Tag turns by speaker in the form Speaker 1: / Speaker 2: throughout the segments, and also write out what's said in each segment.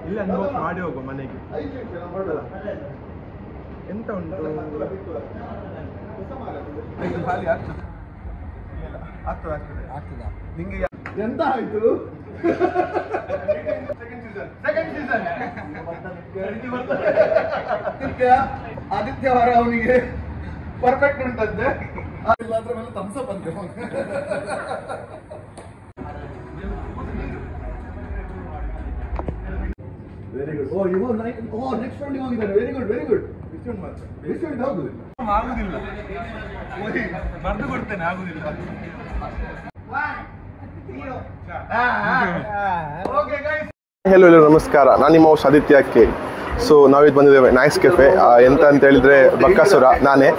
Speaker 1: ಇಲ್ಲ ಅನ್ಬಾಕ್ಸ್ ಮಾಡಿ ಹೋಗುವ ಮನೆಗೆ. ಎಂತ ಉಂಟು ಖಾಲಿ ಆಗ್ತದೆ ಆಗ್ತದಾ ನಿಂಗೆ ಎಂತ ಆಯ್ತು? ಸೆಕೆಂಡ್ ಸೀಸನ್ ಆದಿತ್ಯವಾರ ಅವನಿಗೆ ಪರ್ಫೆಕ್ಟ್ ಉಂಟಂತೆ. ಅದ್ರ ಮೇಲೆ ಥಮ್ಸಪ್ ಅಂತೆ. Very good. ನೆಕ್ಸ್ಟ್ ರೌಂಡ್ ಹೋಗಿದ್ದಾರೆ. Very good very good. Discount ಹೌದು ಆಗುದಿಲ್ಲ, ಬರ್ದು ಕೊಡ್ತೇನೆ, ಆಗುದಿಲ್ಲ.
Speaker 2: ಹೆಲೋ ನಮಸ್ಕಾರ, ನಾನು ನಿಮ್ಮ ಆದಿತ್ಯ ಕೆ. ಸೊ ನಾವಿದು ಬಂದಿದ್ದೇವೆ ನೈಸ್ ಕೆಫೆ. ಎಂತ ಅಂತ ಹೇಳಿದ್ರೆ ಬಕಾಸುರ, ನಾನೇ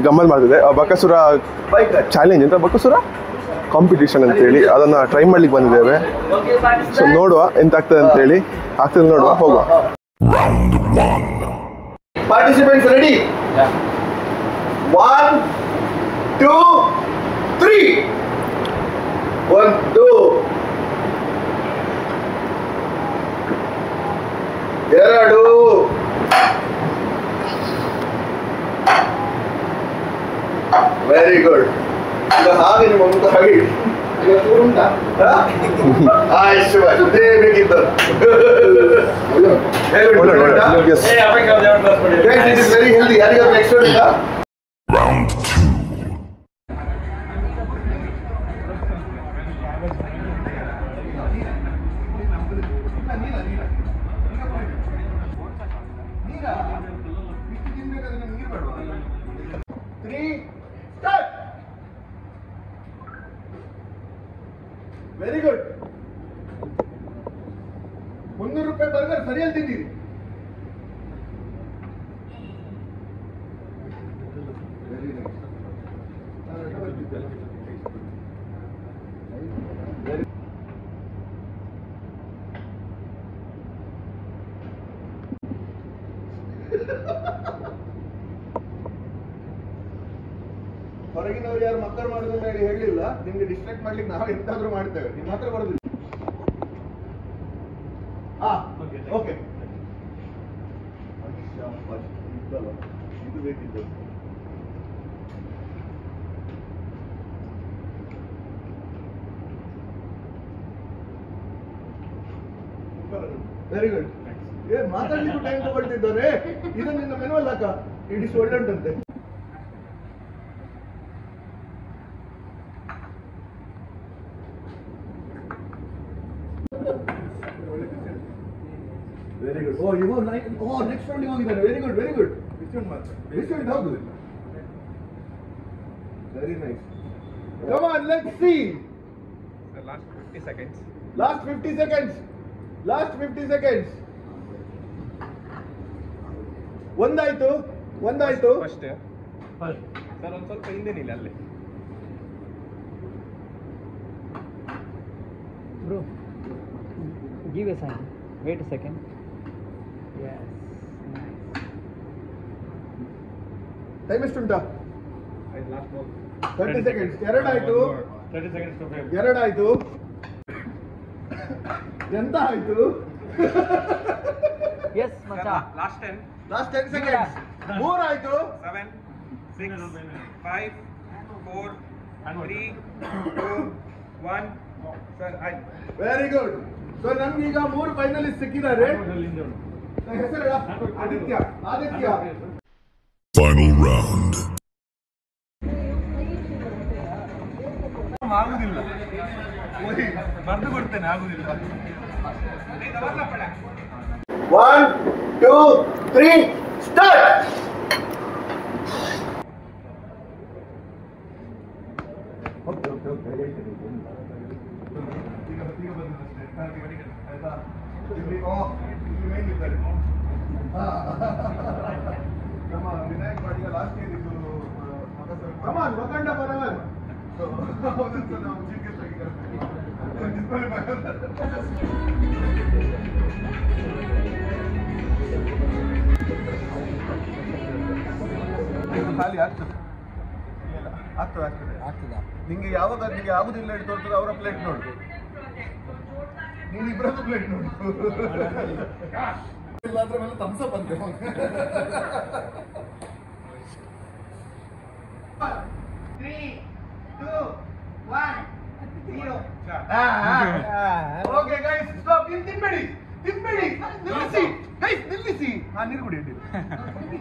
Speaker 2: ಗಮ್ಮತ್ ಮಾಡ್ತಿದ್ದೆ. ಬಕಾಸುರ ಚಾಲೆಂಜ್ ಅಂತ, ಬಕಾಸುರ ಕಾಂಪಿಟೇಷನ್ ಅಂತೇಳಿ ಅದನ್ನು ಟ್ರೈ ಮಾಡ್ಲಿಕ್ಕೆ ಬಂದಿದ್ದೇವೆ. ಸೊ ನೋಡುವ ಎಂತ ಆಗ್ತದೆ ಅಂತೇಳಿ. ಆಗ್ತದೆ ನೋಡುವ, ಹೋಗುವ.
Speaker 1: Participants ready? 1, 2, 3. 1, 2. ಎರಡು. Very good. ಈಗ ಹಾಗೆ ನಿಮ್ಮ ಮುಂದೆ ಹಾಗೆ ಉಂಟಾ? ಆಯ್ತು ಅದೇ ಬೇಕಿತ್ತು. Very healthy. ಯಾರಿಗಾದ್ರು ಎಕ್ಸ್ಟ್ರಾ ಬೇಕಾ?
Speaker 3: Round 2.
Speaker 1: Very good. 300 ರೂಪಾಯಿ ಬರ್ಗರ್ ಸರಿಯಲ್ಲಿ ತಿಂದಿರಿ. Very nice. ಹೊರಗಿನವ್ರು ಯಾರು ಮಕ್ಕಳು ಮಾಡೋದನ್ನ ಹೇಳಿಲ್ಲ. ನಿಮ್ಗೆ ಡಿಸ್ಟ್ರಾಕ್ಟ್ ಮಾಡ್ಲಿಕ್ಕೆ ನಾವು ಎಂತಾದ್ರೂ ಮಾಡ್ತೇವೆ. ನಿಮ್ಮ ಹತ್ರ ಬರೋದಿಲ್ಲ. ಓಕೆ, ಇದು ಬೇಕಿತ್ತು. Very good. ಮಾತಾಡ್ಲಿಕ್ಕೂ ಟೈಮ್ ತಗೊಳ್ತಿದ್ದಾರೆ. ಇದು ನಿನ್ನ ಮೆನು ಅಲ್ಲಕ್ಕ, ಈ ಡಿಶ್ ಒಳ್ಳೆ ಉಂಟಂತೆ. Very good. ನೆಕ್ಸ್ಟ್ ರೌಂಡ್ ಹೋಗಿದ್ದಾರೆ. Very good very good. Discount ಹೌದು. Very nice. Come on, let's see. Last 50 seconds. ಒಂದಾಯ್ತು. ಫಸ್ಟ್ ಸರ್ ಒಂದು ಸ್ವಲ್ಪ ಹಿಂದೆ ನಿಲ್ಲ ಅಲ್ಲೇ.
Speaker 4: Bro, give a sign. Wait a second. Yes.
Speaker 1: Time ಎಷ್ಟುಂಟಾ? 30 ಸೆಕೆಂಡ್ಸ್. ಎರಡಾಯ್ತು. ಎಂತ ಆಯ್ತು?
Speaker 4: Yes, macha.
Speaker 1: Last 10 seconds. 3 ಆಯ್ತು.
Speaker 5: 7, 6, 5, 4, 3, 2, 1. ಸರ್ ಆಯ್ತು.
Speaker 1: Very good. ಸೊ ನಮ್ಗೆ ಈಗ 3 ಫೈನಲಿಸ್ಟ್ ಸಿಕ್ಕಿದ್ದಾರೆ. ಹೆಸರು ಆದಿತ್ಯ.
Speaker 3: Final round.
Speaker 5: ಆಗುದಿಲ್ಲ, ಬರ್ದು ಕೊಡ್ತೇನೆ, ಆಗುದಿಲ್ಲ.
Speaker 1: 1, 2, 3 ಸ್ಟಾರ್ಟ್. ನಮ್ಮ ವಿನಾಯಕ್ ಪಾಟೀಲ ಲಾಸ್ಟ್ ಇಯರ್ ಇದು ಮಕಂಡ ಬರವರ್. ನಾವು ಚೀಫ್ ಗೆಸ್ಟ್ ಆಗಿದ್ದಾರೆ. ಖಾಲಿ ಆಗ್ತದೆ. ಆಗ್ತದಾ? ನಿಂಗೆ ಯಾವಾಗ ನಿಂಗೆ ಆಗುದಿಲ್ಲ ಹೇಳಿ ತೋರ್ತದೆ ಅವರ ಪ್ಲೇಟ್ ನೋಡು. ನೀನು ಇಬ್ಬರದ್ದು ಪ್ಲೇಟ್ ನೋಡು ಮಾತ್ರ ಮೇಲೆ ತಮ್ಸಪ್ ಅಂತೆ
Speaker 5: 3, 2, 1, 0.
Speaker 1: ಓಕೆ ಗೈಸ್ ಸ್ಟಾಪ್ ತಿನ್ಬೇಡಿ ನಿಲ್ಲಿಸಿ ಗೈಸ್ ನಿಲ್ಲಿಸಿ ನೀರು ಕುಡಿ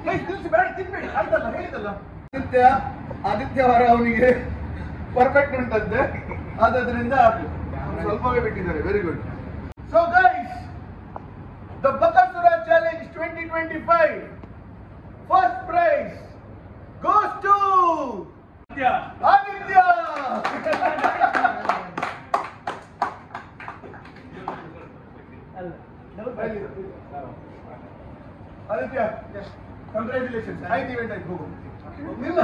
Speaker 1: ಗೈಸ್ ನಿಲ್ಲಿಸಿ ಬೇಡ ತಿನ್ಬೇಡಿ ಆಯ್ತಲ್ಲ ಹೇಳಿದಲ್ಲ ಆದಿತ್ಯವಾರ ಅವನಿಗೆ ಪರ್ಫೆಕ್ಟ್ ಉಂಟಂತೆ ಆದ್ರಿಂದ ಸ್ವಲ್ಪವೇ ಬಿಟ್ಟಿದ್ದಾರೆ very good so guys the Bakasura challenge 2025 first prize goes to Aditya Aditya congratulations ಆಯ್ತು ಇವೆಂಟ್ ಆಯ್ತು ಹೋಗು ನಿಲ್ಲ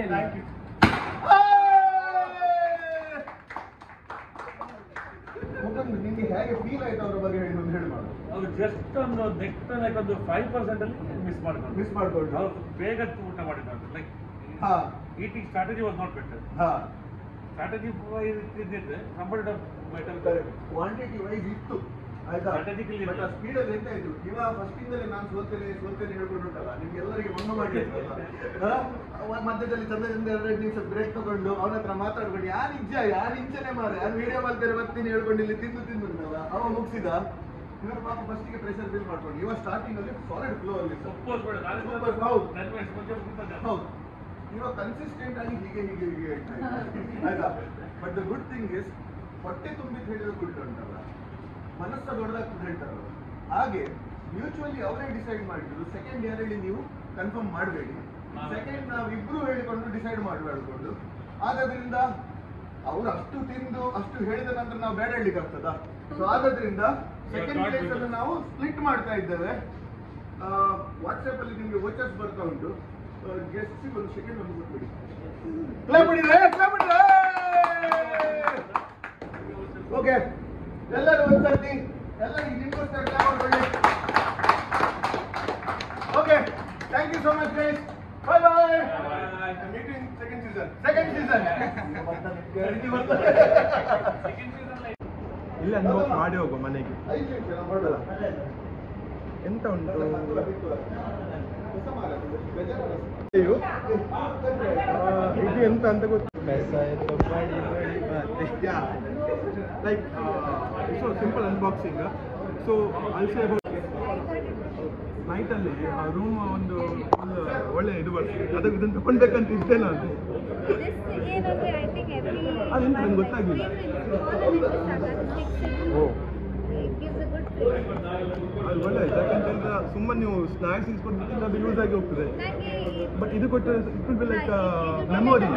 Speaker 1: ಥ್ಯಾಂಕ್ ಯು ನಿಮಗೆ ಹೇಗೆ ಫೀಲ್ ಆಯ್ತು ಅವರ ಬಗ್ಗೆ ಹೇಳಿ ಒಂದು ಹೇಳಿ ಮಾಡು
Speaker 6: ಅವ್ರು ಜಸ್ಟ್ ಒಂದು ನೆಕ್ಸ್ಟ್ ಲೈಕ್ ಒಂದು 5% ಅಲ್ಲಿ ಮಿಸ್ ಮಾಡ್ಕೊಂಡು ಅವ್ರು ಬೇಗ ಊಟ ಮಾಡಿದ್ರು like eating strategy was not better strategy ಇದ್ದಿದ್ರೆ ನಂಬರ್
Speaker 1: ಕ್ವಾಂಟಿಟಿ ವೈಸ್ ಇತ್ತು ಆಯ್ತಾ
Speaker 6: Strategically
Speaker 1: ಬಟ್ ಆ ಸ್ಪೀಡಲ್ಲಿ ಎಂತ ಇತ್ತು ಇವಾಗ ಫಸ್ಟ್ ಇಂದಲೇ ನಾನು ಸೋಲ್ತೇನೆ ಹೇಳ್ಕೊಂಡುಂಟಲ್ಲ ನಿಮ್ಗೆ ಎಲ್ಲರಿಗೆ ಮಣ್ಣು ಮಾಡಿ ಮಧ್ಯದಲ್ಲಿ ಚಂದ್ರದಿಂದ 2 ನಿಮಿಷ ಬ್ರೇಕ್ ತಗೊಂಡು ಅವನ ಹತ್ರ ಮಾತಾಡ್ಕೊಂಡು ಯಾರು ಇಂಚನೆ ಮಾರೆ ಯಾರು ವಿಡಿಯೋ ಮಾಡ್ತಾರೆ ಬರ್ತೀನಿ ಹೇಳ್ಕೊಂಡು ಇಲ್ಲಿ ತಿಂದು ಅವ ಮುಗಿಸಿದ ಇವರು ಪಾಪ ಫಸ್ಟಿಗೆ ಪ್ರೆಷರ್ ಫೀಲ್ ಮಾಡ್ಕೊಂಡು ಇವಾಗ ಸ್ಟಾರ್ಟಿಂಗ್ ಅಲ್ಲಿ ಸಾಲಿಡ್ ಫ್ಲೋ ಅಲ್ಲಿ ಹೌದು ಇವಾಗ ಕನ್ಸಿಸ್ಟೆಂಟ್ ಆಗಿ ಹೀಗೆ ಆಯ್ತಾ but the good thing is ಹೊಟ್ಟೆ ತುಂಬಿದ್ದು ಹೇಳಿದ್ರೆ ಗುಡ್ ಉಂಟಲ್ಲ ಮನಸ್ಸ ದೊಡ್ಡದಾಗ್ತದೆ ಹೇಳ್ತಾರಲ್ಲ ಹಾಗೆ ಮ್ಯೂಚುವಲಿ ಅವರೇ ಡಿಸೈಡ್ ಮಾಡಿದ್ರು ಸೆಕೆಂಡ್ ಇಯರಲ್ಲಿ ನೀವು ಕನ್ಫರ್ಮ್ ಮಾಡಬೇಡಿ ಸೆಕೆಂಡ್ ನಾವಿಬ್ರು ಹೇಳಿಕೊಂಡು ಡಿಸೈಡ್ ಮಾಡ್ಕೊಂಡು ಆದ್ರಿಂದ ಅವ್ರು ಅಷ್ಟು ತಿಂದು ಅಷ್ಟು ಹೇಳಿದ ನಂತರ ನಾವು ಬೇಡ ಹೇಳಲಿಕ್ಕೆ ಆಗ್ತದ ಸೊ ಆದ್ರಿಂದ ಸೆಕೆಂಡ್ ಪ್ಲೇಸ್ ಅನ್ನು ನಾವು ಸ್ಪ್ಲಿಟ್ ಮಾಡ್ತಾ ಇದ್ದೇವೆ ವಾಟ್ಸ್ಆಪ್ ಅಲ್ಲಿ ನಿಮ್ಗೆ ವೋಚರ್ಸ್ ಬರ್ತಾ ಉಂಟು ಗೆಸ್ಟ್ ಒಂದು ಸೆಕೆಂಡ್ ಒಂದು ಕೊಟ್ಬಿಡಿ ಓಕೆ ಎಲ್ಲರೂ ಒಂದ್ಸರ್ತಿ ಎಲ್ಲರಿಗೆ ನಿಮ್ಗೋಸ್ಕರ clap okay thank you so much guys bye bye meeting second season
Speaker 2: ಇಲ್ಲ ಮಾಡಿ ಹೋಗುವ ಮನೆಗೆ ಎಂತ ಉಂಟು ಇದು ಎಂತ ಅಂತ ಗೊತ್ತು like so simple unboxing so ಅಲ್ಸೆ ನೈಟಲ್ಲಿ ಆ ರೂಮ್ ಒಂದು ಒಳ್ಳೆ ಇದು ಬರ್ತದೆ ಅದಕ್ಕೆ ಇದನ್ನು ತಗೊಂಡ್ಬೇಕಂತ ಇದ್ದೆ ನಾನು ಅದೆಂತ ನಂಗೆ ಗೊತ್ತಾಗಿಲ್ಲ ಅದು ಒಳ್ಳೆ ಯಾಕಂತಂದ್ರೆ ಸುಮ್ಮನೆ ನೀವು ಸ್ನ್ಯಾಕ್ಸ್ ಇಸ್ಕೊಡ್ಬೇಕಿಲ್ಲ ಅದು ಯೂಸ್ ಆಗಿ ಹೋಗ್ತದೆ ಬಟ್ ಇದು ಕೊಟ್ಟರೆ it will be like memory